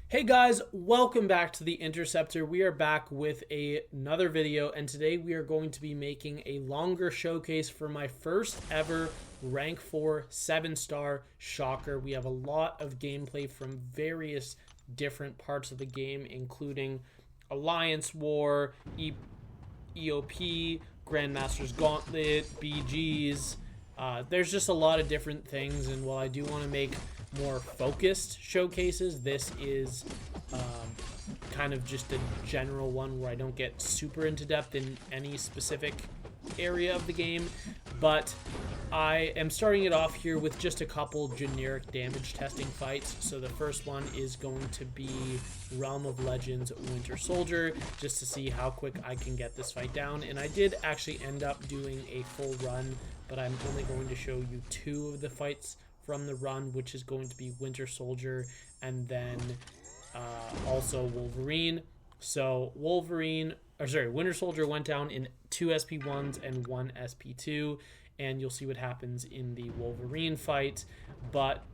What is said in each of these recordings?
Hey guys, welcome back to the Interceptor. We are back with another video, and today we are going to be making a longer showcase for my first ever rank 4 7-star shocker. We have a lot of gameplay from various different parts of the game, including Alliance War, EOP, Grandmaster's Gauntlet, BGs. There's just a lot of different things, and while I do want to make more focused showcases, this is kind of just a general one where I don't get super into depth in any specific area of the game, but I am starting it off here with just a couple generic damage testing fights. So the first one is going to be Realm of Legends Winter Soldier, just to see how quick I can get this fight down. And I did actually end up doing a full run, but I'm only going to show you 2 of the fights from the run, which is going to be Winter Soldier and then also Wolverine. So Winter Soldier went down in 2 SP1s and 1 SP2, and you'll see what happens in the Wolverine fight. But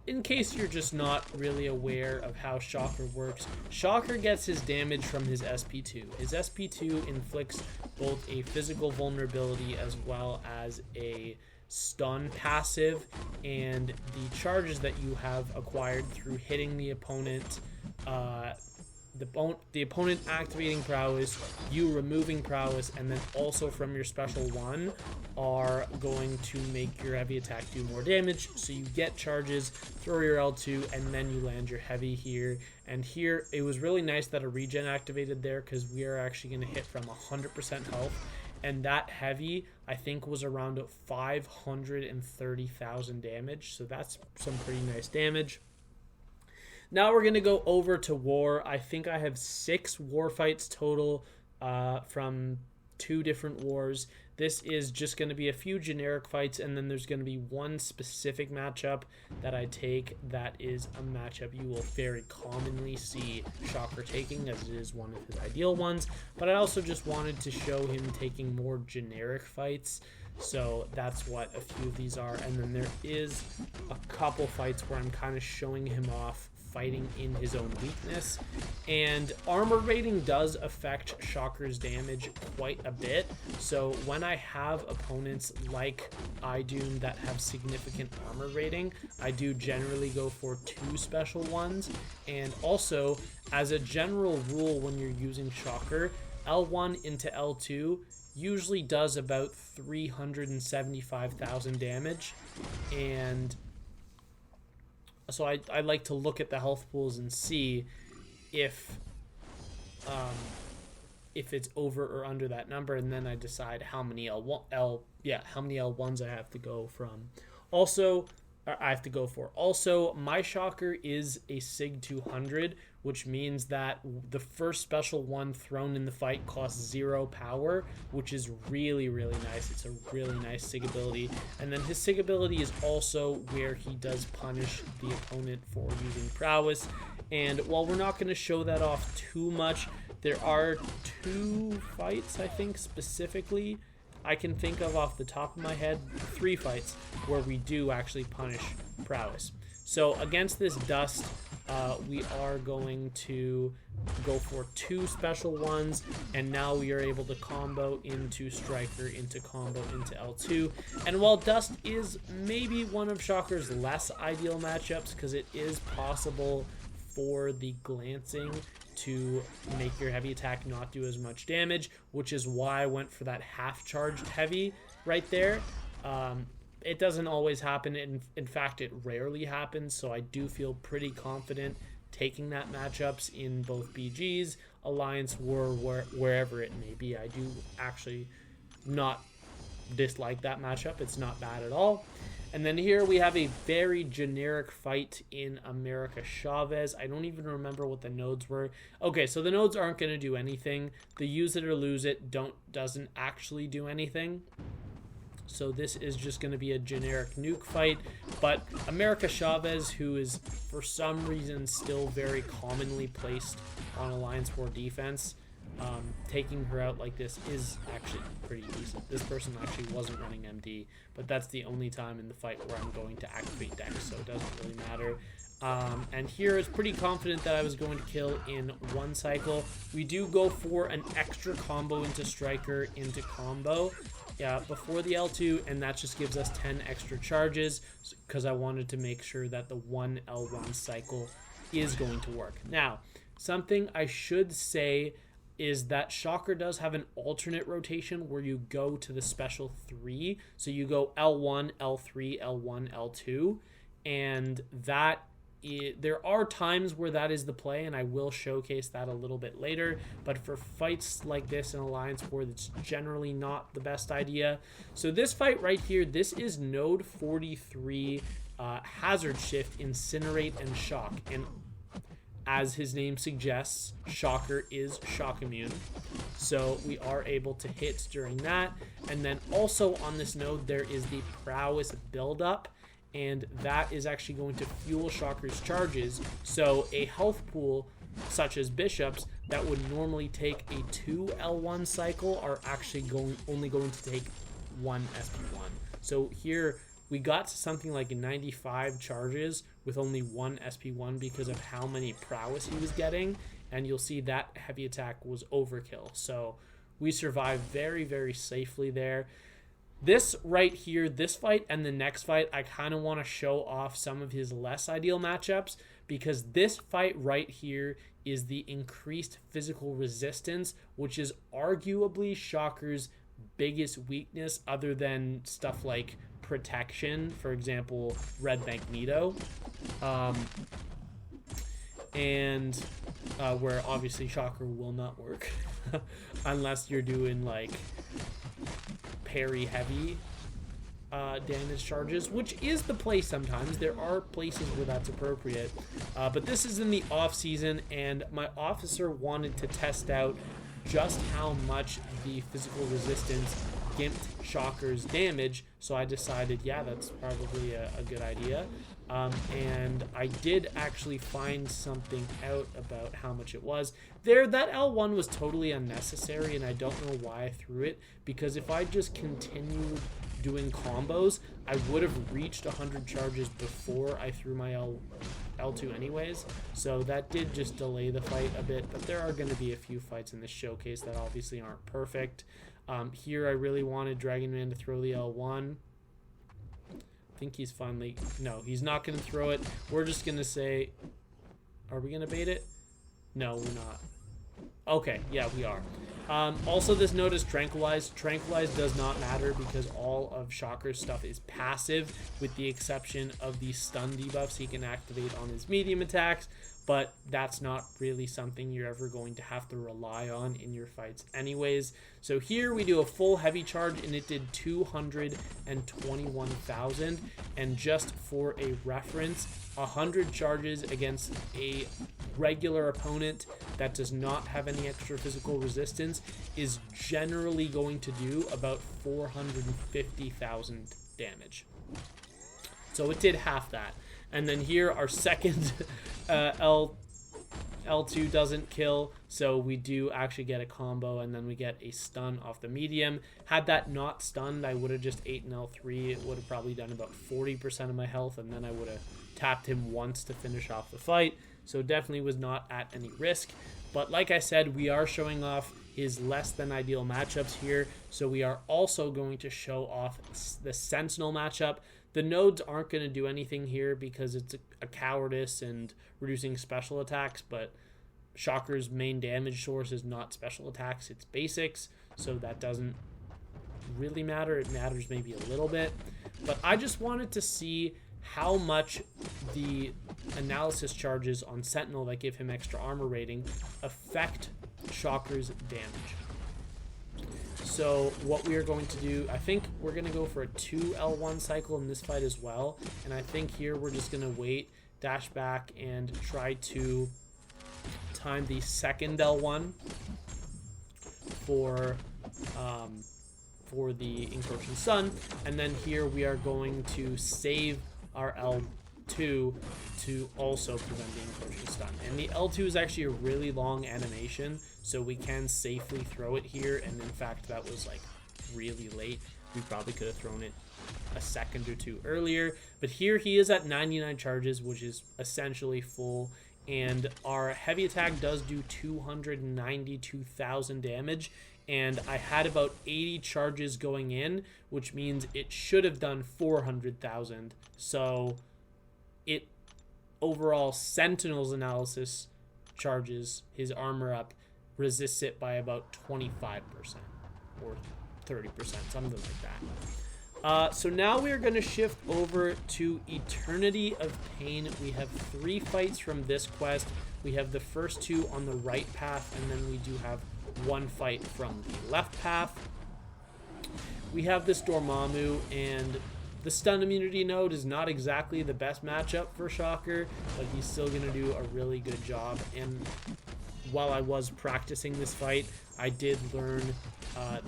in case you're just not really aware of how Shocker works, Shocker gets his damage from his SP2. His SP2 inflicts both a physical vulnerability as well as a stun passive, and the charges that you have acquired through hitting the opponent, the opponent activating prowess, you removing prowess, and then also from your special one are going to make your heavy attack do more damage. So you get charges, throw your L2, and then you land your heavy here. And here it was really nice that a regen activated there, because we are actually going to hit from 100% health. And that heavy, I think, was around 530,000 damage. So that's some pretty nice damage. Now we're going to go over to war. I think I have 6 war fights total from 2 different wars. This is just going to be a few generic fights, and then there's going to be one specific matchup that I take that is a matchup you will very commonly see Shocker taking, as it is one of his ideal ones. But I also just wanted to show him taking more generic fights, so that's what a few of these are. And then there is a couple fights where I'm kind of showing him off fighting in his own weakness, and armor rating does affect Shocker's damage quite a bit. So when I have opponents like Idun that have significant armor rating, I do generally go for 2 special ones. And also, as a general rule, when you're using Shocker, L1 into L2 usually does about 375,000 damage, and so I like to look at the health pools and see if it's over or under that number, and then I decide how many L1s I have to go from. Also, my Shocker is a Sig 200, which means that the first special one thrown in the fight costs 0 power, which is really, really nice. It's a really nice Sig ability. And then his Sig ability is also where he does punish the opponent for using prowess. And while we're not going to show that off too much, there are 2 fights, I think, specifically I can think of off the top of my head, 3 fights where we do actually punish prowess. So against this Dust, we are going to go for 2 special ones, and now we are able to combo into Striker, into combo into L2. And while Dust is maybe one of Shocker's less ideal matchups, because it is possible for the glancing to make your heavy attack not do as much damage, which is why I went for that half-charged heavy right there. It doesn't always happen. In fact, it rarely happens, so I do feel pretty confident taking that matchups in both BGs, Alliance War, wherever it may be. I do actually not dislike that matchup. It's not bad at all. And then here we have a very generic fight in America Chavez. I don't even remember what the nodes were. Okay, so the nodes aren't going to do anything. The use it or lose it doesn't actually do anything. So this is just going to be a generic nuke fight. But America Chavez, who is for some reason still very commonly placed on Alliance War defense, taking her out like this is actually pretty decent. This person actually wasn't running MD, but that's the only time in the fight where I'm going to activate Dex, so it doesn't really matter. And here I was pretty confident that I was going to kill in one cycle. We do go for an extra combo into Striker into combo before the L2, and that just gives us 10 extra charges because I wanted to make sure that the one L1 cycle is going to work. Now, something I should say is that Shocker does have an alternate rotation where you go to the special 3. So you go L1, L3, L1, L2, and that there are times where that is the play, and I will showcase that a little bit later, but for fights like this in Alliance War, that's generally not the best idea. So this fight right here, this is node 43 hazard shift, incinerate, and shock, and as his name suggests, Shocker is shock immune, so we are able to hit during that. And then also on this node there is the prowess buildup, and that is actually going to fuel Shocker's charges. So a health pool such as Bishops that would normally take a 2 L1 cycle are actually only going to take 1 SP1. So here we got to something like 95 charges with only 1 SP1 because of how many prowess he was getting, and you'll see that heavy attack was overkill. So we survived very, very safely there. This right here, this fight and the next fight, I kind of want to show off some of his less ideal matchups, because this fight right here is the increased physical resistance, which is arguably Shocker's biggest weakness other than stuff like protection, for example, Red Magneto, and where obviously Shocker will not work unless you're doing like parry heavy damage charges, which is the play sometimes. There are places where that's appropriate, but this is in the off season, and my officer wanted to test out just how much the physical resistance gimped Shocker's damage, so I decided, yeah, that's probably a good idea. And I did actually find something out about how much it was. That L1 was totally unnecessary, and I don't know why I threw it, because if I just continued doing combos, I would have reached 100 charges before I threw my L2 anyways, so that did just delay the fight a bit. But there are going to be a few fights in this showcase that obviously aren't perfect. Here I really wanted Dragon Man to throw the L1. I think he's finally... No, he's not going to throw it. We're just going to say... Are we going to bait it? No, we're not. Okay, yeah, we are. Also, this node is Tranquilize. Tranquilize does not matter because all of Shocker's stuff is passive, with the exception of the stun debuffs he can activate on his medium attacks, but that's not really something you're ever going to have to rely on in your fights anyways. So here we do a full heavy charge, and it did 221,000, and just for a reference, 100 charges against a regular opponent that does not have any extra physical resistance is generally going to do about 450,000 damage. So it did half that. And then here our second L2 doesn't kill, so we do actually get a combo, and then we get a stun off the medium. Had that not stunned, I would have just ate an L3. It would have probably done about 40% of my health, and then I would have tapped him once to finish off the fight. So definitely was not at any risk. But like I said, we are showing off his less than ideal matchups here. So we are also going to show off the Sentinel matchup. The nodes aren't going to do anything here because it's a cowardice and reducing special attacks, but Shocker's main damage source is not special attacks, it's basics, so that doesn't really matter. It matters maybe a little bit. But I just wanted to see how much the analysis charges on Sentinel that give him extra armor rating affect Shocker's damage. So what we are going to do, I think we're going to go for a 2 L1 cycle in this fight as well. And I think here we're just going to wait, dash back, and try to time the second L1 for the encroaching sun. And then here we are going to save our L2 to also prevent the encroaching stun. And the L2 is actually a really long animation, so we can safely throw it here, and in fact that was like really late. We probably could have thrown it a second or two earlier, but here he is at 99 charges, which is essentially full, and our heavy attack does do 292,000 damage, and I had about 80 charges going in, which means it should have done 400,000. So it overall Sentinel's analysis charges his armor up, resists it by about 25% or 30%, something like that. So now we are going to shift over to Eternity of Pain. We have 3 fights from this quest. We have the first 2 on the right path, and then we do have 1 fight from the left path. We have this Dormammu, and the stun immunity node is not exactly the best matchup for Shocker, but he's still going to do a really good job. And while I was practicing this fight, I did learn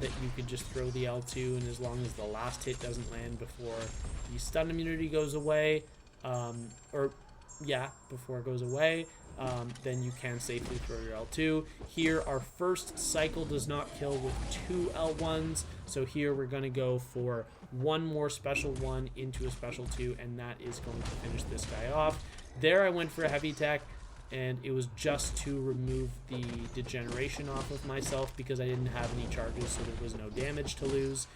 that you could just throw the L2, and as long as the last hit doesn't land before the stun immunity goes away, before it goes away, then you can safely throw your L2. Here, our first cycle does not kill with 2 L1s, so here we're going to go for 1 more special 1 into a special 2, and that is going to finish this guy off. There I went for a heavy attack, and it was just to remove the degeneration off of myself because I didn't have any charges, so there was no damage to lose.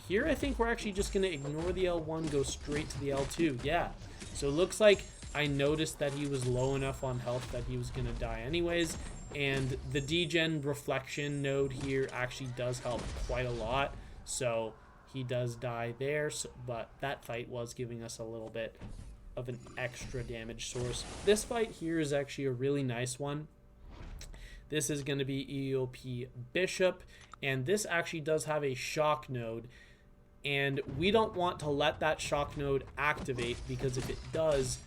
Here I think we're actually just going to ignore the L1, go straight to the L2. Yeah, so it looks like I noticed that he was low enough on health that he was going to die anyways, and the degen reflection node here actually does help quite a lot, so he does die there, but that fight was giving us a little bit of an extra damage source. This fight here is actually a really nice one. This is going to be EOP Bishop, and this actually does have a shock node, and we don't want to let that shock node activate because if it does,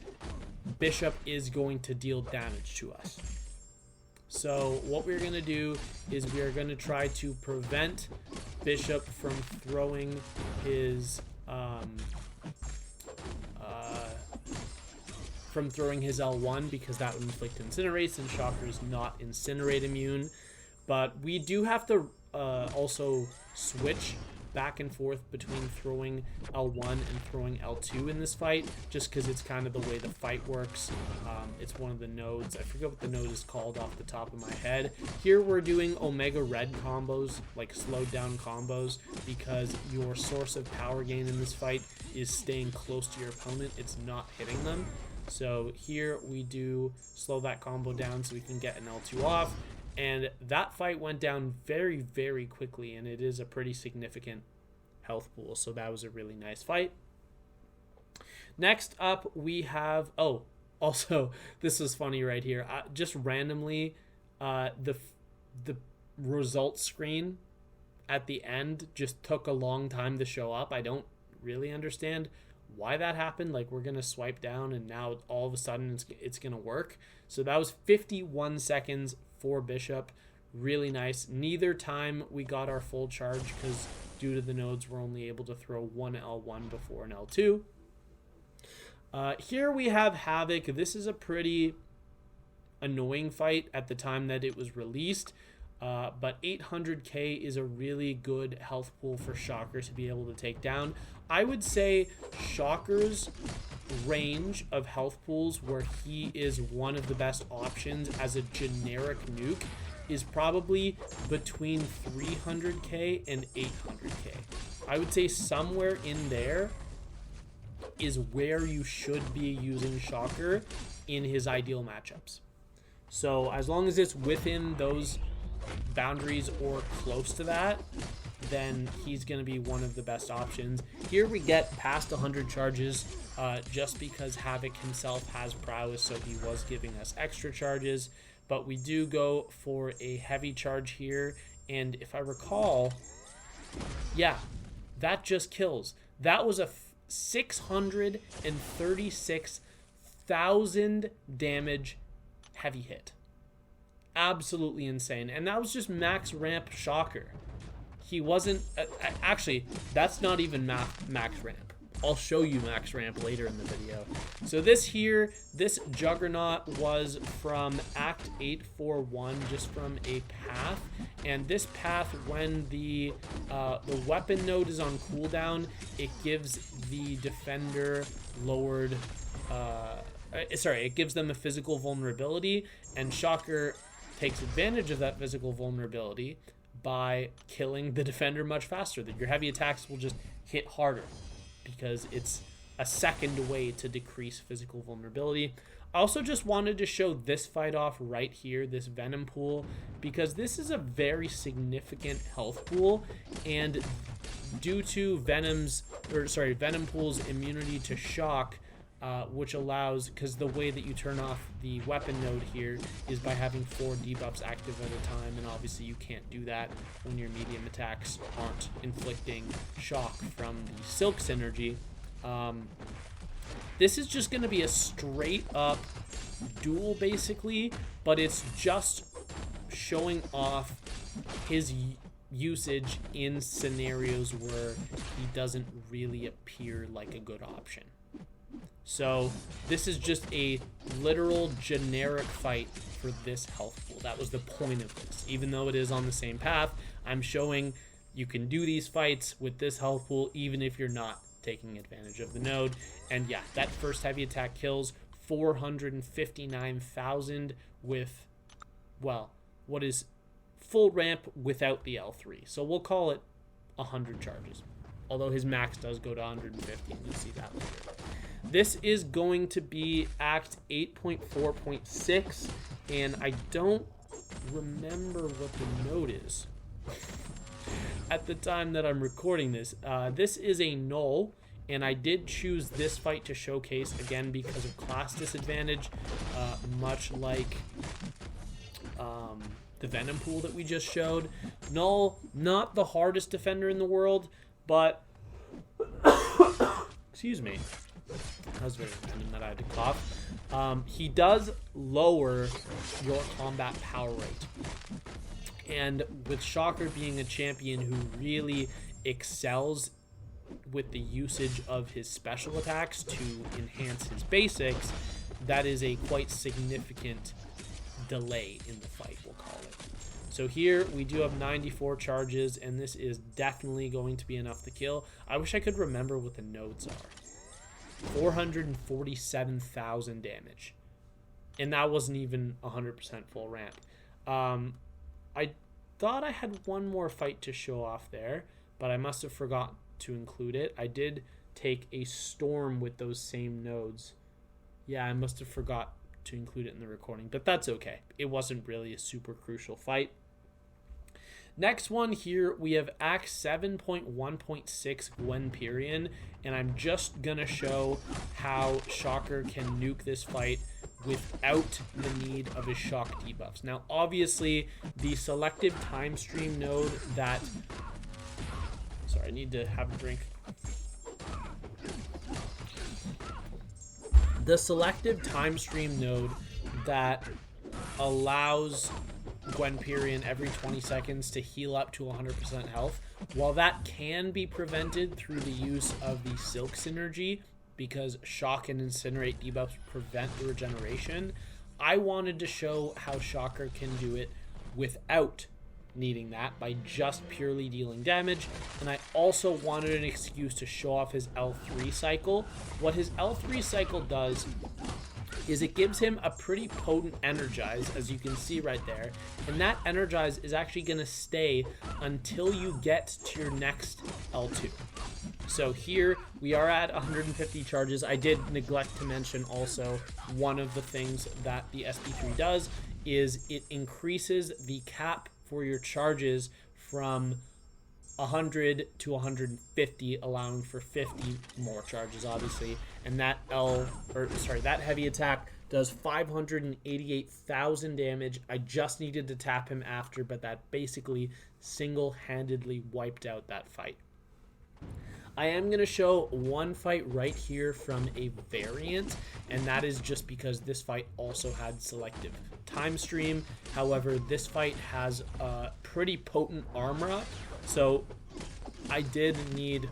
Bishop is going to deal damage to us. So what we're going to do is we are going to try to prevent Bishop from throwing his L1 because that would inflict incinerates, and Shocker is not incinerate immune. But we do have to also switch back and forth between throwing L1 and throwing L2 in this fight, just because it's kind of the way the fight works. It's one of the nodes. I forget what the node is called off the top of my head. Here we're doing Omega Red combos, like slowed down combos, because your source of power gain in this fight is staying close to your opponent. It's not hitting them. So here we do slow that combo down so we can get an L2 off. And that fight went down very, very quickly, and it is a pretty significant health pool. So that was a really nice fight. Next up, we have... Oh, also, this is funny right here. Just randomly, the results screen at the end just took a long time to show up. I don't really understand why that happened. Like, we're going to swipe down, and now all of a sudden it's going to work. So that was 51 seconds for Bishop. Really nice. Neither time we got our full charge because due to the nodes we're only able to throw 1 L1 before an L2. Here we have Havoc. This is a pretty annoying fight at the time that it was released, but 800k is a really good health pool for Shocker to be able to take down. I would say Shocker's range of health pools where he is one of the best options as a generic nuke is probably between 300k and 800k. I would say somewhere in there is where you should be using Shocker in his ideal matchups. So as long as it's within those boundaries or close to that, then he's going to be one of the best options. Here we get past 100 charges just because Havoc himself has prowess, so he was giving us extra charges. But we do go for a heavy charge here, and if I recall, yeah, that just kills. That was a 636,000 damage heavy hit. Absolutely insane. And that was just max ramp Shocker. He wasn't... actually, that's not even max ramp. I'll show you max ramp later in the video. So this Juggernaut was from Act 841, just from a path. And this path, when the weapon node is on cooldown, it gives the defender lowered... it gives them a physical vulnerability, and Shocker takes advantage of that physical vulnerability by killing the defender much faster. That your heavy attacks will just hit harder, because it's a second way to decrease physical vulnerability. I also just wanted to show this fight off right here, this Venom pool, because this is a very significant health pool, and due to Venom pool's immunity to shock, which allows, because the way that you turn off the weapon node here is by having 4 debuffs active at a time, and obviously you can't do that when your medium attacks aren't inflicting shock from the Silk synergy. This is just going to be a straight up duel basically, but it's just showing off his usage in scenarios where he doesn't really appear like a good option. So this is just a literal generic fight for this health pool. That was the point of this. Even though it is on the same path, I'm showing you can do these fights with this health pool even if you're not taking advantage of the node. And yeah, that first heavy attack kills 459,000 with, well, what is full ramp without the L3. So we'll call it 100 charges. Although his max does go to 150, and you'll see that later. This is going to be Act 8.4.6, and I don't remember what the node is at the time that I'm recording this. This is a null, and I did choose this fight to showcase, again, because of class disadvantage, much like the Venom pool that we just showed. Null, not the hardest defender in the world, but... excuse me. That was very random that I had to cough. He does lower your combat power rate. And with Shocker being a champion who really excels with the usage of his special attacks to enhance his basics, that is a quite significant delay in the fight, we'll call it. So here we do have 94 charges, and this is definitely going to be enough to kill. I wish I could remember what the nodes are. 447,000 damage, and that wasn't even 100% full ramp. I thought I had one more fight to show off there, but I must have forgot to include it. I did take a storm with those same nodes. Yeah, I must have forgot to include it in the recording, but that's okay. It wasn't really a super crucial fight. Next one here, we have Act 7.1.6 Gwenperion, and I'm just going to show how Shocker can nuke this fight without the need of his shock debuffs. Now, obviously, the selective time stream node that... Sorry, I need to have a drink. The selective time stream node that allows Gwenperion every 20 seconds to heal up to 100% health. While that can be prevented through the use of the Silk synergy, because Shock and Incinerate debuffs prevent the regeneration, I wanted to show how Shocker can do it without needing that by just purely dealing damage. And I also wanted an excuse to show off his L3 cycle. What his L3 cycle does is it gives him a pretty potent energize, as you can see right there, and that energize is actually going to stay until you get to your next L2. So here we are at 150 charges. I did neglect to mention also one of the things that the SP3 does is it increases the cap for your charges from 100 to 150, allowing for 50 more charges, obviously. And that that heavy attack does 588,000 damage. I just needed to tap him after, but that basically single-handedly wiped out that fight. I am going to show one fight right here from a variant, and that is just because this fight also had selective time stream. However, this fight has a pretty potent armor up, so I did need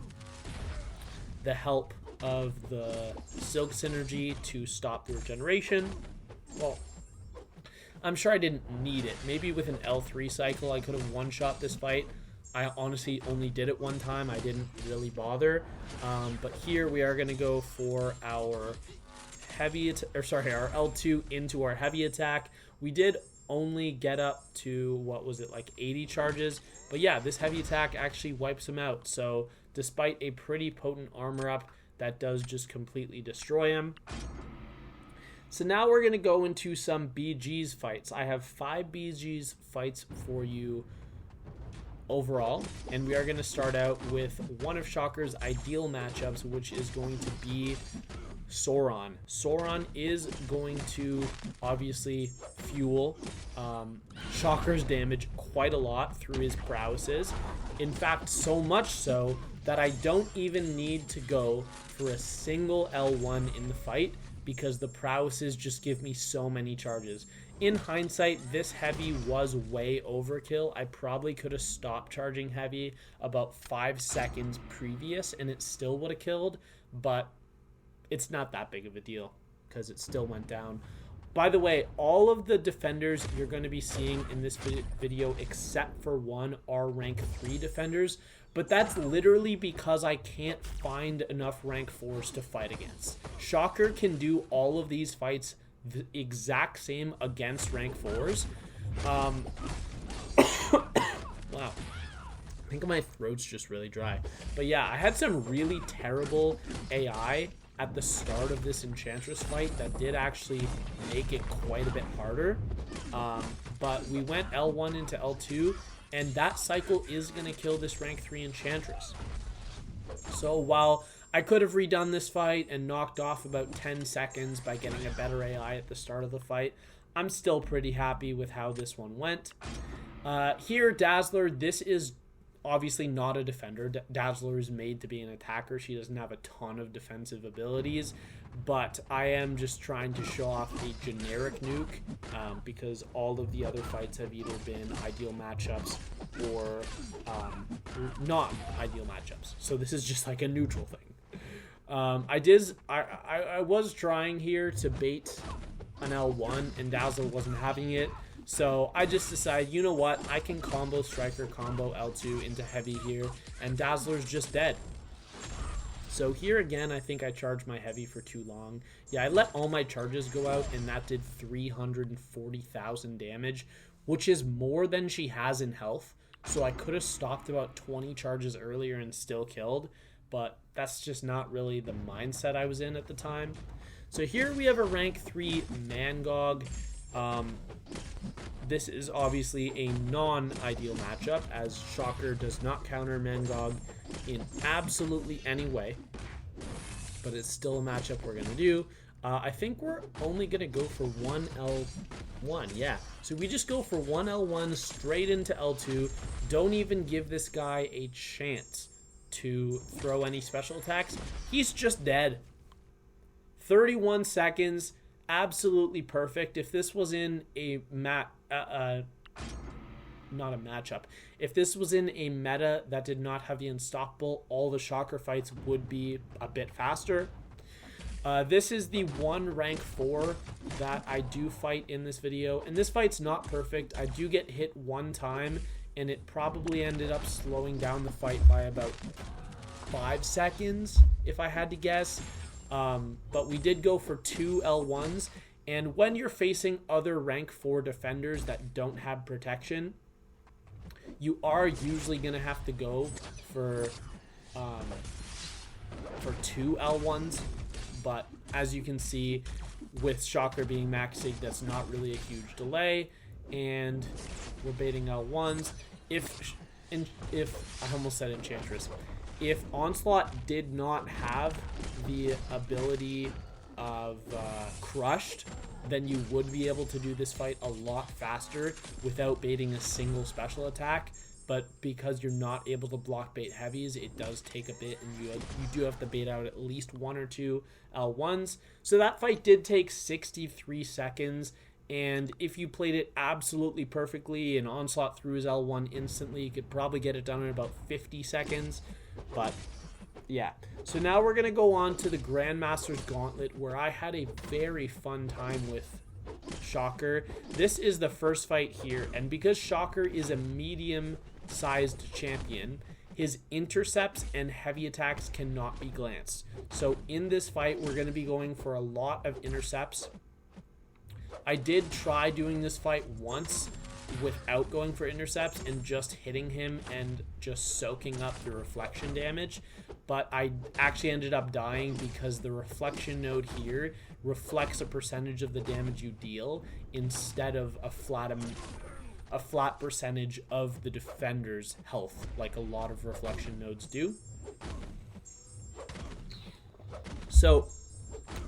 the help of the Silk Synergy to stop the regeneration. Well, I'm sure I didn't need it. Maybe with an L3 cycle, I could have one-shot this fight. I honestly only did it one time. I didn't really bother. But here we are going to go for our our L2 into our heavy attack. We did only get up to, what was it, like 80 charges. But yeah, this heavy attack actually wipes him out. So despite a pretty potent armor up, that does just completely destroy him. So now we're going to go into some BG's fights. I have 5 BG's fights for you overall, and we are going to start out with one of Shocker's ideal matchups, which is going to be Sauron. Sauron is going to obviously fuel Shocker's damage quite a lot through his prowesses. In fact, so much so that I don't even need to go for a single L1 in the fight, because the prowesses just give me so many charges. In hindsight, this heavy was way overkill. I probably could have stopped charging heavy about 5 seconds previous and it still would have killed, but it's not that big of a deal because it still went down. By the way, all of the defenders you're going to be seeing in this video, except for one, are rank 3 defenders. But that's literally because I can't find enough rank 4s to fight against. Shocker can do all of these fights the exact same against rank 4s. Wow. I think my throat's just really dry. But yeah, I had some really terrible AI at the start of this Enchantress fight that did actually make it quite a bit harder. But we went L1 into L2, and that cycle is going to kill this rank 3 Enchantress. So while I could have redone this fight and knocked off about 10 seconds by getting a better AI at the start of the fight, I'm still pretty happy with how this one went. Here, Dazzler, this is obviously not a defender. Dazzler is made to be an attacker. She doesn't have a ton of defensive abilities, but I am just trying to show off a generic nuke because all of the other fights have either been ideal matchups or not ideal matchups. So this is just like a neutral thing. I was trying here to bait an L1 and Dazzler wasn't having it. So I just decided, you know what, I can combo Striker, combo L2 into heavy here, and Dazzler's just dead. So here again, I think I charged my heavy for too long. Yeah, I let all my charges go out, and that did 340,000 damage, which is more than she has in health. So I could have stopped about 20 charges earlier and still killed, but that's just not really the mindset I was in at the time. So here we have a rank 3 Mangog. This is obviously a non-ideal matchup, as Shocker does not counter Mangog in absolutely any way, but it's still a matchup we're going to do. I think we're only going to go for one L1, yeah. So we just go for one L1 straight into L2, don't even give this guy a chance to throw any special attacks. He's just dead. 31 seconds. Absolutely perfect. If this was in a not a matchup, if this was in a meta that did not have the unstoppable, all the Shocker fights would be a bit faster. This is the one rank 4 that I do fight in this video, and this fight's not perfect. I do get hit one time, and it probably ended up slowing down the fight by about 5 seconds, if I had to guess. But we did go for 2 L1s, and when you're facing other rank 4 defenders that don't have protection, you are usually going to have to go for 2 L1s, but as you can see, with Shocker being max sig, that's not really a huge delay, and we're baiting L1s. If I almost said Enchantress. If Onslaught did not have the ability of Crushed, then you would be able to do this fight a lot faster without baiting a single special attack. But because you're not able to block bait heavies, it does take a bit, and you do have to bait out at least 1 or 2 L1s. So that fight did take 63 seconds, and if you played it absolutely perfectly and Onslaught threw his L1 instantly, you could probably get it done in about 50 seconds. But Yeah. So now we're going to go on to the Grandmaster's Gauntlet, where I had a very fun time with Shocker. This is the first fight here, and because Shocker is a medium-sized champion, his intercepts and heavy attacks cannot be glanced. So in this fight, we're going to be going for a lot of intercepts. I did try doing this fight once without going for intercepts and just hitting him and just soaking up the reflection damage, but I actually ended up dying because the reflection node here reflects a percentage of the damage you deal instead of a flat percentage of the defender's health, like a lot of reflection nodes do. So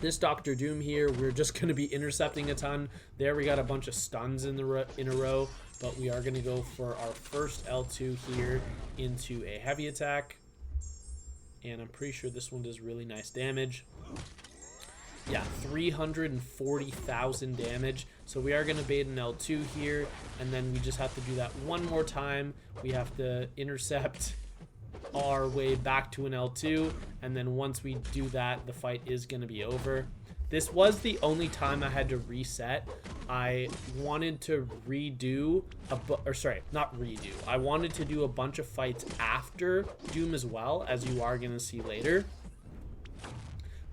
this Dr. Doom here, we're just going to be intercepting a ton. There we got a bunch of stuns in a row, but we are going to go for our first L2 here into a heavy attack. And I'm pretty sure this one does really nice damage. Yeah, 340,000 damage. So we are going to bait an L2 here, and then we just have to do that one more time. We have to intercept our way back to an L2, and then once we do that, the fight is going to be over. This was the only time I had to reset. I wanted to I wanted to do a bunch of fights after Doom as well, as you are going to see later.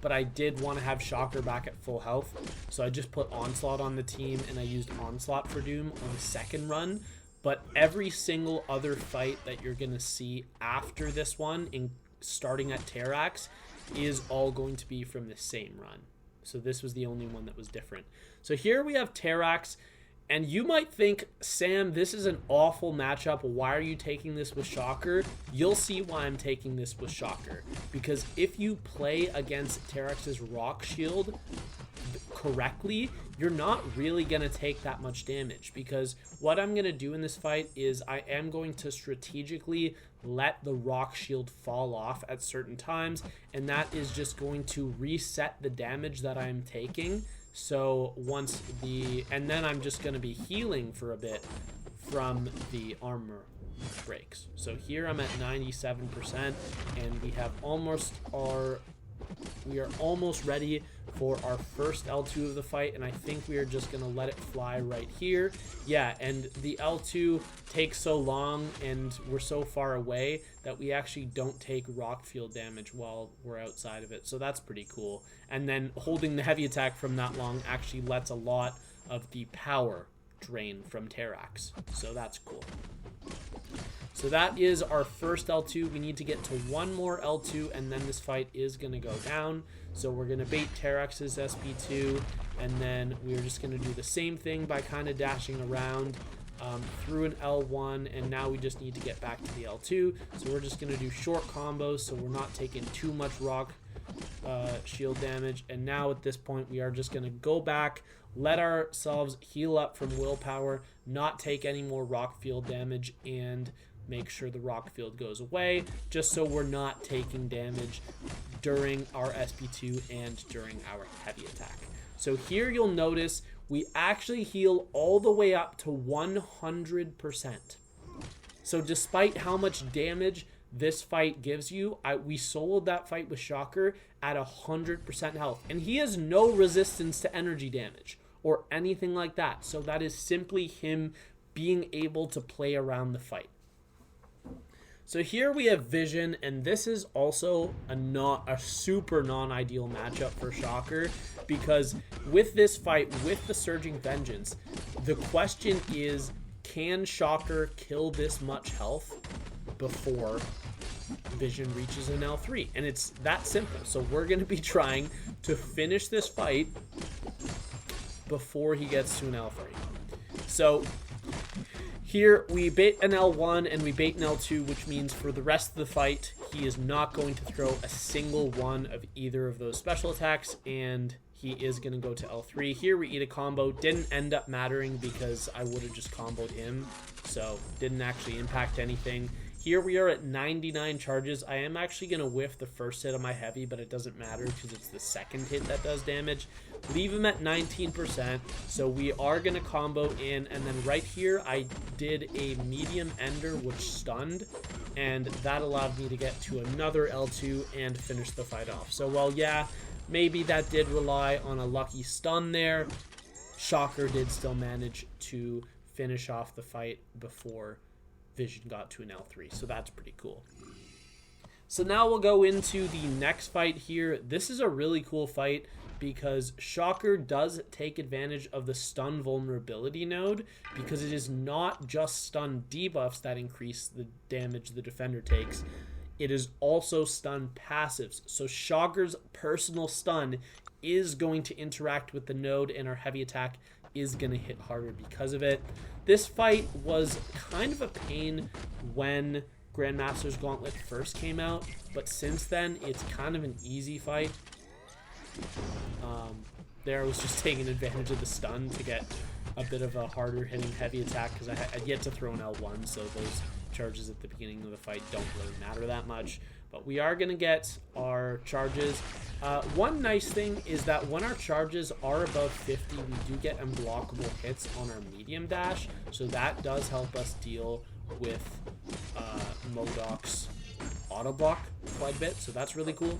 But I did want to have Shocker back at full health, so I just put Onslaught on the team, and I used Onslaught for Doom on the second run. But every single other fight that you're going to see after this one, starting at Terrax, is all going to be from the same run. So this was the only one that was different. So here we have Terrax, and you might think, Sam, this is an awful matchup. Why are you taking this with Shocker? You'll see why I'm taking this with Shocker. Because if you play against Terrax's Rock Shield correctly, you're not really going to take that much damage, because what I'm going to do in this fight is I am going to strategically let the Rock Shield fall off at certain times, and that is just going to reset the damage that I'm taking. So and then I'm just going to be healing for a bit from the armor breaks. So here I'm at 97%, and we are almost ready for our first L2 of the fight, and I think we are just going to let it fly right here. Yeah, and the L2 takes so long and we're so far away that we actually don't take rock field damage while we're outside of it, so that's pretty cool. And then holding the heavy attack from that long actually lets a lot of the power drain from Terrax, so that's cool. So that is our first L2. We need to get to one more L2, and then this fight is going to go down. So we're going to bait Terrax's SP2, and then we're just going to do the same thing by kind of dashing around through an L1, and now we just need to get back to the L2. So we're just going to do short combos so we're not taking too much rock shield damage. And now at this point, we are just going to go back, let ourselves heal up from willpower, not take any more rock field damage, and make sure the rock field goes away, just so we're not taking damage during our SP2 and during our heavy attack. So here you'll notice we actually heal all the way up to 100%. So despite how much damage this fight gives you, we soloed that fight with Shocker at 100% health, and he has no resistance to energy damage or anything like that. So that is simply him being able to play around the fight. So here we have Vision, and this is also a super non-ideal matchup for Shocker, because with this fight, with the Surging Vengeance, the question is, can Shocker kill this much health before Vision reaches an L3? And it's that simple. So we're going to be trying to finish this fight before he gets to an L3. So here we bait an L1 and we bait an L2, which means for the rest of the fight, he is not going to throw a single one of either of those special attacks, and he is going to go to L3. Here we eat a combo. Didn't end up mattering because I would have just comboed him, so didn't actually impact anything. Here we are at 99 charges. I am actually going to whiff the first hit of my heavy, but it doesn't matter because it's the second hit that does damage. Leave him at 19%, so we are going to combo in, and then right here I did a medium ender which stunned, and that allowed me to get to another L2 and finish the fight off. So, well, yeah, maybe that did rely on a lucky stun there. Shocker did still manage to finish off the fight before Vision got to an L3, so that's pretty cool. So now we'll go into the next fight here. This is a really cool fight because Shocker does take advantage of the stun vulnerability node, because it is not just stun debuffs that increase the damage the defender takes. It is also stun passives. So Shocker's personal stun is going to interact with the node, and our heavy attack is going to hit harder because of it. This fight was kind of a pain when Grandmaster's Gauntlet first came out, but since then it's kind of an easy fight. There I was just taking advantage of the stun to get a bit of a harder hitting heavy attack, because I had yet to throw an L1, so those charges at the beginning of the fight don't really matter that much. But we are going to get our charges. One nice thing is that when our charges are above 50, we do get unblockable hits on our medium dash, so that does help us deal with Modoc's auto block quite a bit, so that's really cool.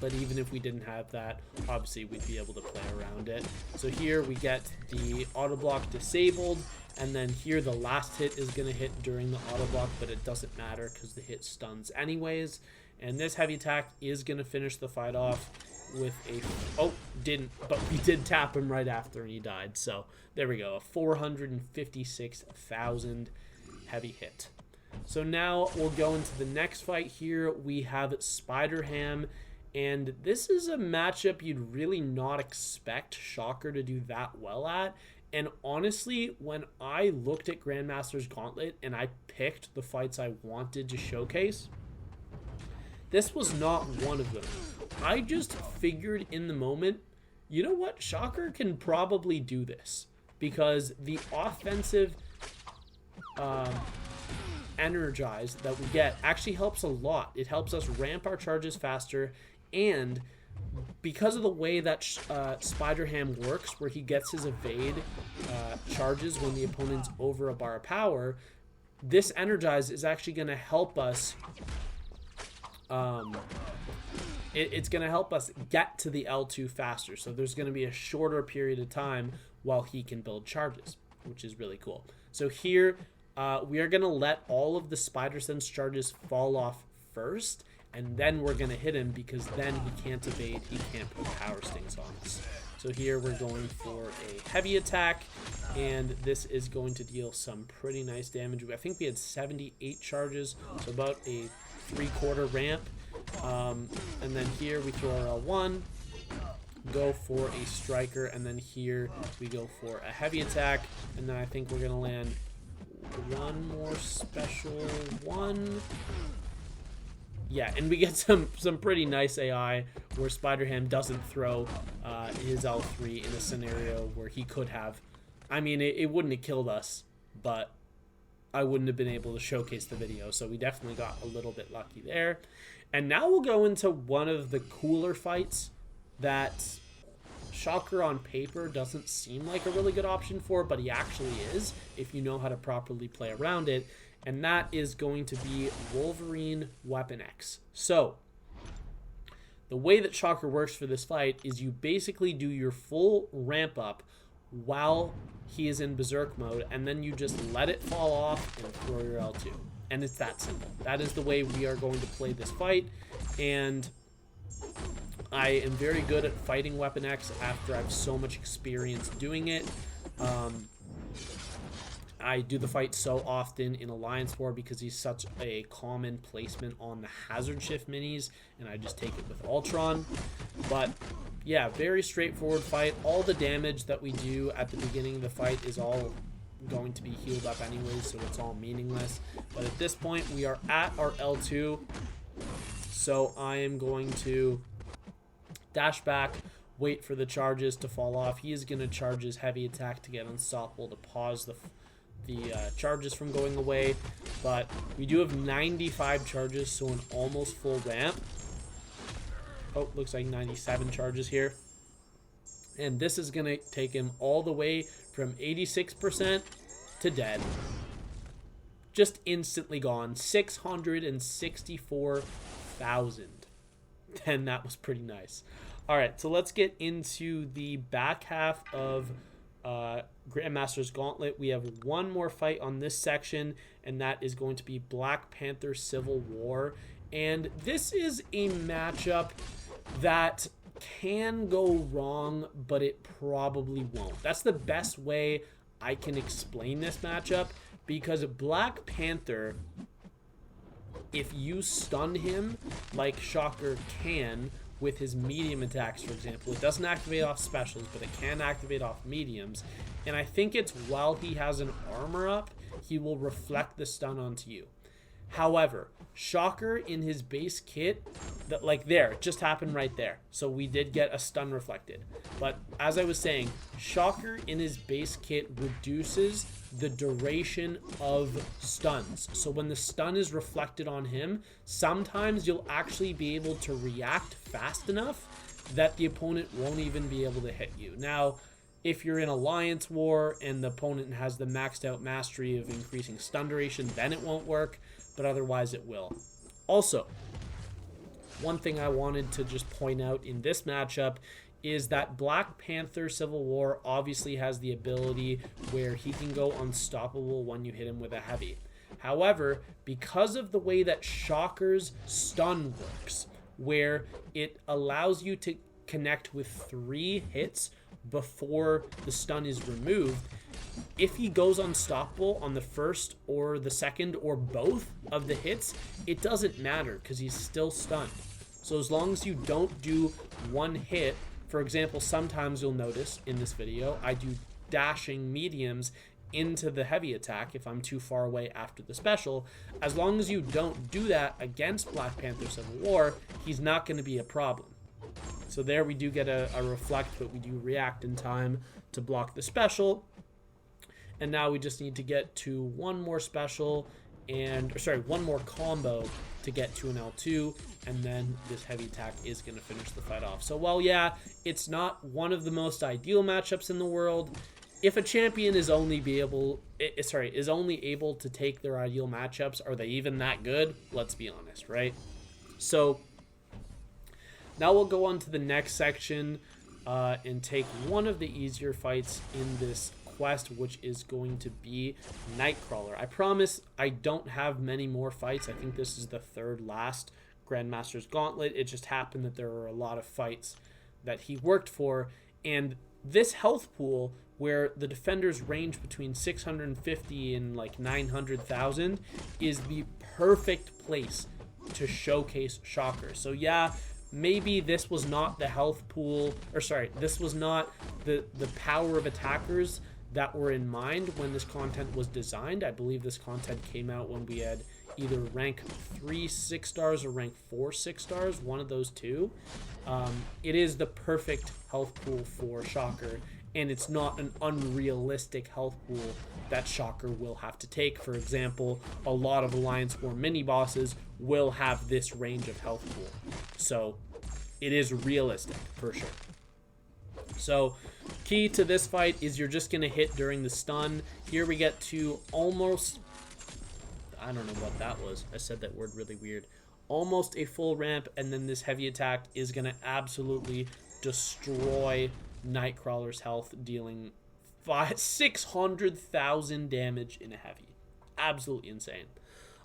But even if we didn't have that, obviously we'd be able to play around it. So here we get the auto block disabled, and then here the last hit is going to hit during the auto block, but it doesn't matter because the hit stuns anyways. And this heavy attack is going to finish the fight off with a... Oh, didn't, but we did tap him right after and he died. So there we go, a 456,000 heavy hit. So now we'll go into the next fight here. We have Spider-Ham, and this is a matchup you'd really not expect Shocker to do that well at. And honestly, when I looked at Grandmaster's Gauntlet and I picked the fights I wanted to showcase, this was not one of them. I just figured in the moment, you know what? Shocker can probably do this, because the offensive energize that we get actually helps a lot. It helps us ramp our charges faster, and because of the way that Spider-Ham works, where he gets his evade charges when the opponent's over a bar of power, this energize is actually going to help us. It's going to help us get to the L2 faster. So there's going to be a shorter period of time while he can build charges, which is really cool. So here we are going to let all of the Spider Sense charges fall off first, and then we're going to hit him, because then he can't evade, he can't put power stings on us. So here we're going for a heavy attack, and this is going to deal some pretty nice damage. I think we had 78 charges, so about a 3/4 ramp. And then here we throw our L1, go for a striker, and then here we go for a heavy attack, and then I think we're going to land one more special one. Yeah, and we get some pretty nice AI where Spider-Ham doesn't throw his L3 in a scenario where he could have. I mean, it wouldn't have killed us, but I wouldn't have been able to showcase the video, so we definitely got a little bit lucky there. And now we'll go into one of the cooler fights that Shocker on paper doesn't seem like a really good option for, but he actually is if you know how to properly play around it, and that is going to be Wolverine Weapon X. So the way that Shocker works for this fight is you basically do your full ramp up while he is in Berserk mode, and then you just let it fall off and throw your L2. And it's that simple. That is the way we are going to play this fight, and I am very good at fighting Weapon X after I have so much experience doing it. I do the fight so often in Alliance War because he's such a common placement on the Hazard Shift minis, and I just take it with Ultron. But yeah, very straightforward fight. All the damage that we do at the beginning of the fight is all going to be healed up anyways, so it's all meaningless. But at this point, we are at our L2, so I am going to dash back, wait for the charges to fall off. He is going to charge his heavy attack to get unstoppable to pause the charges from going away, but we do have 95 charges, so an almost full ramp. Oh, looks like 97 charges here, and this is gonna take him all the way from 86% to dead. just instantly gone. 664,000. And that was pretty nice. All right, so let's get into the back half of Grandmaster's Gauntlet. We have one more fight on this section, and that is going to be Black Panther Civil War. And this is a matchup that can go wrong, but it probably won't. That's the best way I can explain this matchup, because Black Panther, if you stun him like Shocker can with his medium attacks, for example, it doesn't activate off specials, but it can activate off mediums. And I think it's while he has an armor up, he will reflect the stun onto you. However, Shocker in his base kit, that like there, it just happened right there. So we did get a stun reflected. But as I was saying, Shocker in his base kit reduces the duration of stuns. So when the stun is reflected on him, sometimes you'll actually be able to react fast enough that the opponent won't even be able to hit you. Now, if you're in Alliance War and the opponent has the maxed out mastery of increasing stun duration, then it won't work, but otherwise it will. Also, one thing I wanted to just point out in this matchup is that Black Panther Civil War obviously has the ability where he can go unstoppable when you hit him with a heavy. However, because of the way that Shocker's stun works, where it allows you to connect with 3 hits before the stun is removed, if he goes unstoppable on the first or the second or both of the hits, it doesn't matter because he's still stunned. So as long as you don't do one hit, for example, sometimes you'll notice in this video, I do dashing mediums into the heavy attack if I'm too far away after the special. As long as you don't do that against Black Panther Civil War, he's not going to be a problem. So there we do get a reflect, but we do react in time to block the special. And now we just need to get to one more special one more combo to get to an L2, and then this heavy attack is going to finish the fight off. So while, yeah, it's not one of the most ideal matchups in the world, if a champion is only able to take their ideal matchups, are they even that good? Let's be honest, right? So now we'll go on to the next section and take one of the easier fights in this quest, which is going to be Nightcrawler. I promise I don't have many more fights. I think this is the third last Grandmaster's Gauntlet. It just happened that there were a lot of fights that he worked for, and this health pool where the defenders range between 650 and like 900,000 is the perfect place to showcase Shocker. So yeah, maybe this was not the health pool, this was not the power of attackers that were in mind when this content was designed. I believe this content came out when we had either rank 3 6-stars or rank 4 6-stars, one of those two. It is the perfect health pool for Shocker, and it's not an unrealistic health pool that Shocker will have to take. For example, a lot of Alliance War mini bosses will have this range of health pool, so it is realistic for sure. So key to this fight is you're just going to hit during the stun. Here we get to almost, I don't know what that was. I said that word really weird. Almost a full ramp, and then this heavy attack is going to absolutely destroy Nightcrawler's health, dealing 600,000 damage in a heavy. Absolutely insane.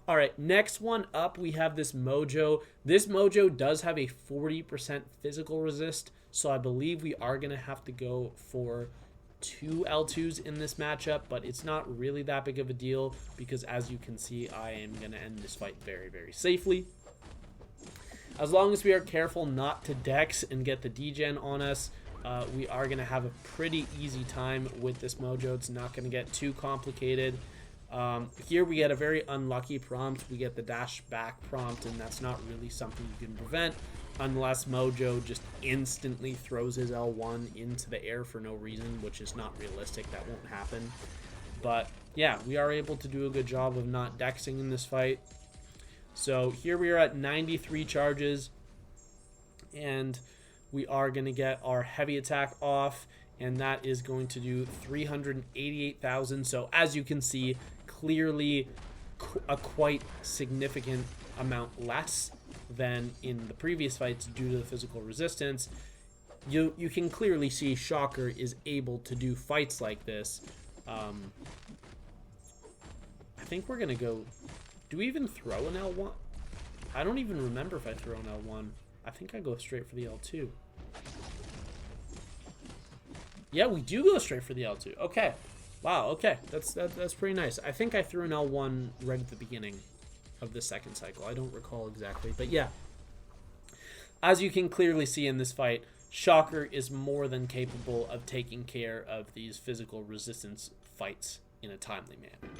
All right, next one up, we have this Mojo. This Mojo does have a 40% physical resist, so I believe we are going to have to go for 2 L2s in this matchup, but it's not really that big of a deal because, as you can see, I am going to end this fight very, very safely. As long as we are careful not to dex and get the degen on us, we are going to have a pretty easy time with this Mojo. It's not going to get too complicated. Here we get a very unlucky prompt. We get the dash back prompt, and that's not really something you can prevent unless Mojo just instantly throws his L1 into the air for no reason, which is not realistic. That won't happen. But yeah, we are able to do a good job of not dexing in this fight. So here we are at 93 charges, and we are going to get our heavy attack off, and that is going to do 388,000. So as you can see, clearly a quite significant amount less than in the previous fights due to the physical resistance, you can clearly see Shocker is able to do fights like this. I think we're gonna go. Do we even throw an L1? I don't even remember if I throw an L1. I think I go straight for the L2. Yeah, we do go straight for the L2. Okay. Wow, okay. That's pretty nice. I think I threw an L1 right at the beginning of the second cycle. I don't recall exactly, but yeah. As you can clearly see in this fight, Shocker is more than capable of taking care of these physical resistance fights in a timely manner.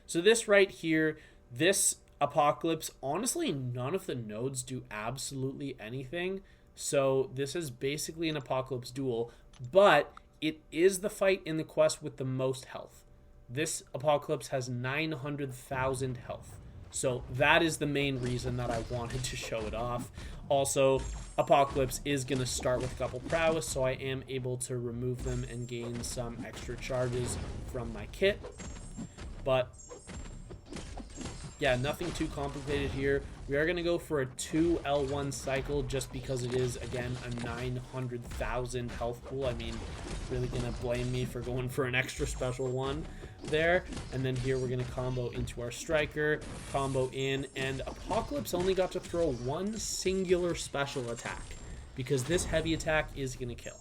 So this right here, this Apocalypse, honestly, none of the nodes do absolutely anything. So this is basically an Apocalypse duel, but it is the fight in the quest with the most health. This Apocalypse has 900,000 health. So that is the main reason that I wanted to show it off. Also, Apocalypse is going to start with a couple prowess, so I am able to remove them and gain some extra charges from my kit. But yeah, nothing too complicated here. We are going to go for a 2 L1 cycle just because it is, again, a 900,000 health pool. I mean, really going to blame me for going for an extra special one there. And then here we're going to combo into our striker, combo in, and Apocalypse only got to throw one singular special attack because this heavy attack is going to kill.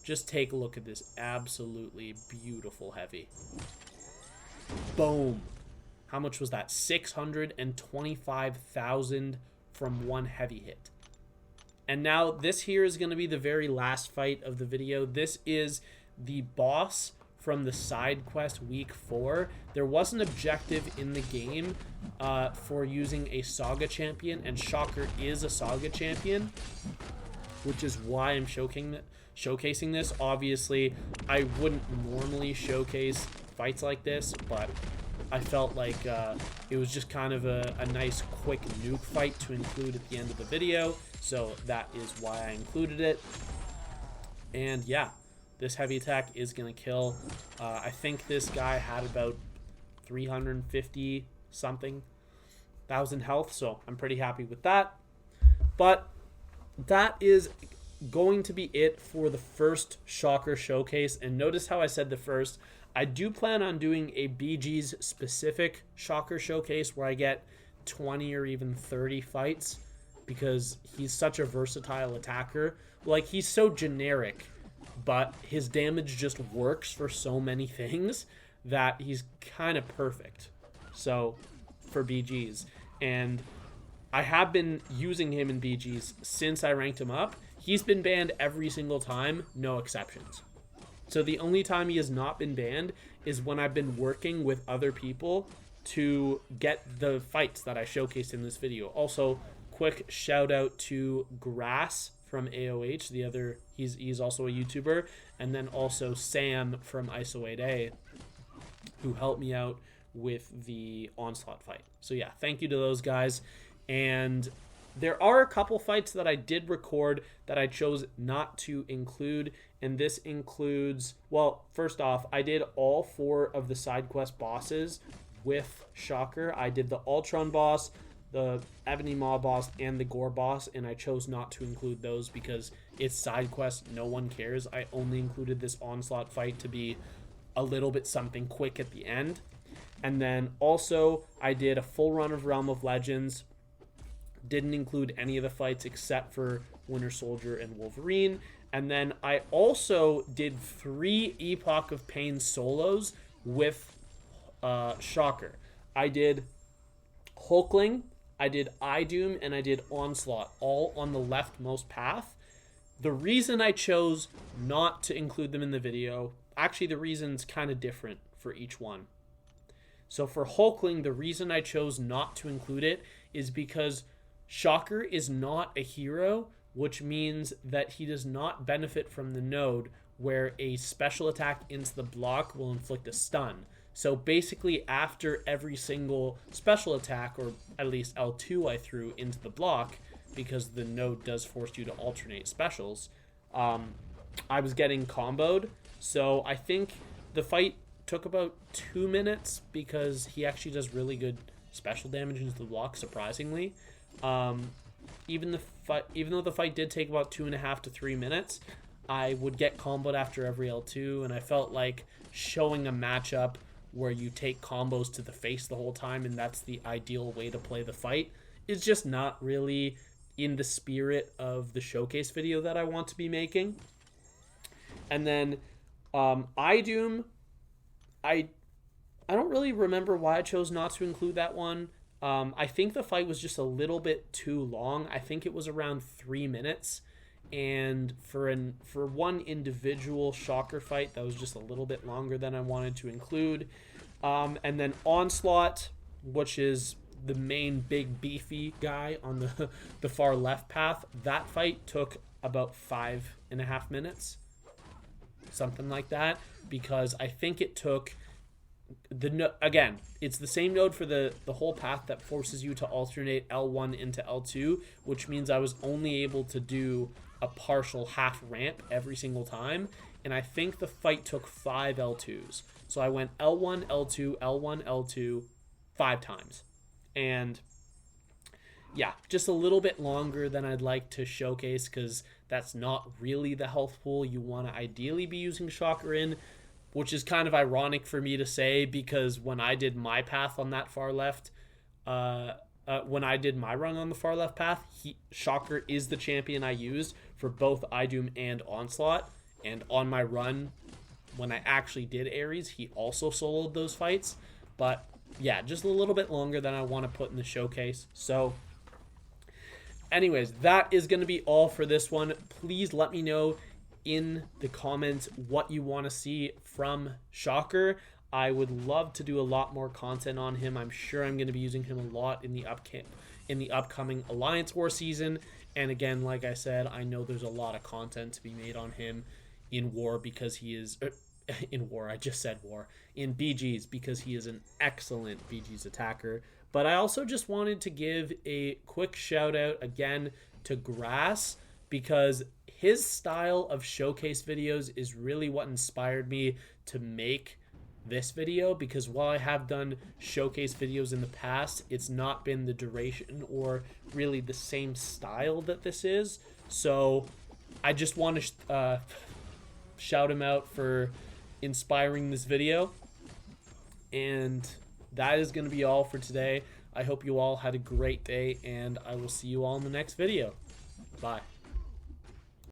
Just take a look at this absolutely beautiful heavy. Boom. How much was that? 625,000 from one heavy hit. And now this here is going to be the very last fight of the video. This is the boss from the side quest week 4. There was an objective in the game for using a Saga champion, and Shocker is a Saga champion, which is why I'm showcasing this. Obviously, I wouldn't normally showcase fights like this, but I felt like it was just kind of a nice quick nuke fight to include at the end of the video, so that is why I included it. And yeah, this heavy attack is going to kill. I think this guy had about 350 something thousand health, so I'm pretty happy with that. But that is going to be it for the first Shocker showcase. And notice how I said the first. I do plan on doing a BG's specific Shocker showcase where I get 20 or even 30 fights because he's such a versatile attacker. Like, he's so generic, but his damage just works for so many things that he's kind of perfect. So, for BG's. And I have been using him in BG's since I ranked him up. He's been banned every single time, no exceptions. So the only time he has not been banned is when I've been working with other people to get the fights that I showcased in this video. Also, quick shout out to Grass from AOH, the other, he's also a YouTuber, and then also Sam from ISO8A, who helped me out with the Onslaught fight. So yeah, thank you to those guys. And there are a couple fights that I did record that I chose not to include, and this includes, well, first off, I did all 4 of the side quest bosses with Shocker. I did the Ultron boss, the Ebony Maw boss, and the Gore boss, and I chose not to include those because it's side quest, no one cares. I only included this Onslaught fight to be a little bit something quick at the end. And then also, I did a full run of Realm of Legends. Didn't include any of the fights except for Winter Soldier and Wolverine. And then I also did 3 Epoch of Pain solos with Shocker. I did Hulkling, I did Idoom, and I did Onslaught, all on the leftmost path. The reason I chose not to include them in the video, actually the reason's kind of different for each one. So for Hulkling, the reason I chose not to include it is because Shocker is not a hero, which means that he does not benefit from the node where a special attack into the block will inflict a stun. So basically after every single special attack, or at least L2 I threw into the block, because the node does force you to alternate specials, I was getting comboed. So I think the fight took about 2 minutes because he actually does really good special damage into the block, surprisingly. Even though the fight did take about 2.5 to 3 minutes, I would get comboed after every L2, and I felt like showing a matchup where you take combos to the face the whole time and that's the ideal way to play the fight is just not really in the spirit of the showcase video that I want to be making. And then iDoom, I don't really remember why I chose not to include that one. I think the fight was just a little bit too long. I think it was around 3 minutes. And for one individual Shocker fight, that was just a little bit longer than I wanted to include. And then Onslaught, which is the main big beefy guy on the far left path, that fight took about 5.5 minutes. Something like that. Because I think it took... Again, it's the same node for the whole path that forces you to alternate L1 into L2, which means I was only able to do a partial half ramp every single time, and I think the fight took 5 L2s. So I went L1, L2, L1, L2 5 times. And yeah, just a little bit longer than I'd like to showcase because that's not really the health pool you want to ideally be using Shocker in, which is kind of ironic for me to say because when I did my path on that far left, when I did my run on the far left path, Shocker is the champion I used for both iDoom and Onslaught. And on my run, when I actually did Ares, he also soloed those fights. But yeah, just a little bit longer than I want to put in the showcase. So anyways, that is going to be all for this one. Please let me know in the comments what you want to see from Shocker. I would love to do a lot more content on him. I'm sure I'm going to be using him a lot in the upcoming Alliance War season. And again, like I said, I know there's a lot of content to be made on him in War because he is... in War, I just said War. In BGs because he is an excellent BGs attacker. But I also just wanted to give a quick shout out again to Grass because his style of showcase videos is really what inspired me to make this video, because while I have done showcase videos in the past, it's not been the duration or really the same style that this is. So I just want to shout him out for inspiring this video. And that is going to be all for today. I hope you all had a great day, and I will see you all in the next video. Bye.